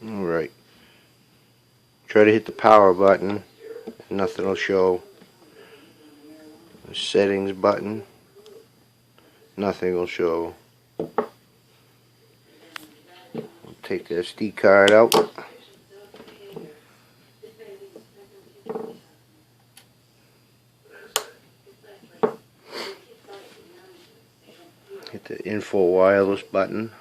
Alright. Try to hit the power button. Nothing will show. The settings button. Nothing will show. We'll take the SD card out. Hit the info wireless button.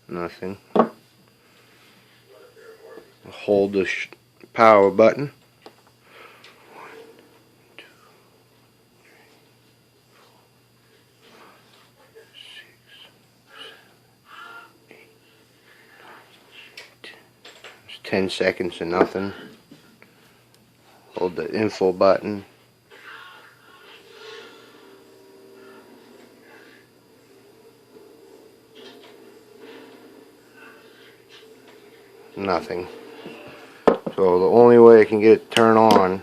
Nothing. Hold the power button. 1, 2, 3, 4, 5, 6, 7, 8, 9, 10. It's 10 seconds to nothing. Hold the info button. Nothing. So the only way I can get it turned on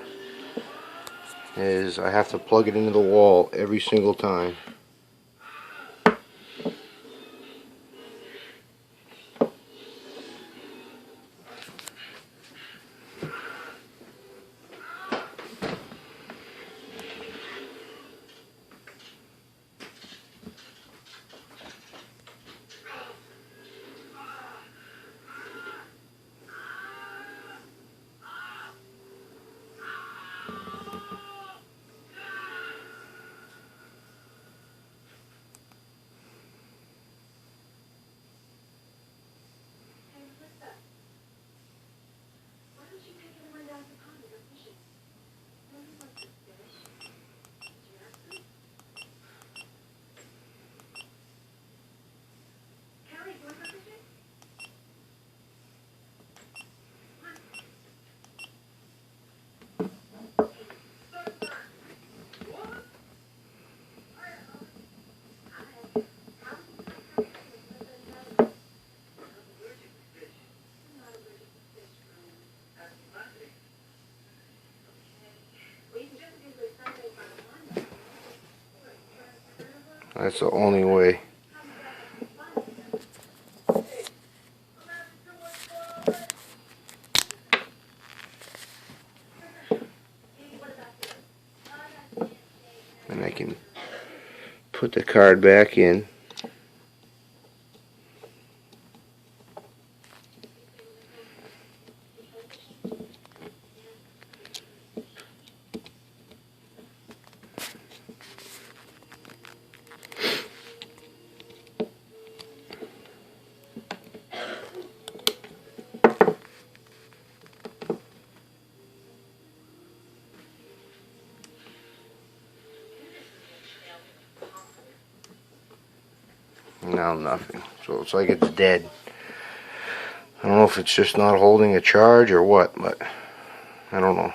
is I have to plug it into the wall every single time. That's the only way. And I can put the card back in. Now nothing. So it's like it's dead. I don't know if it's just not holding a charge or what, but I don't know.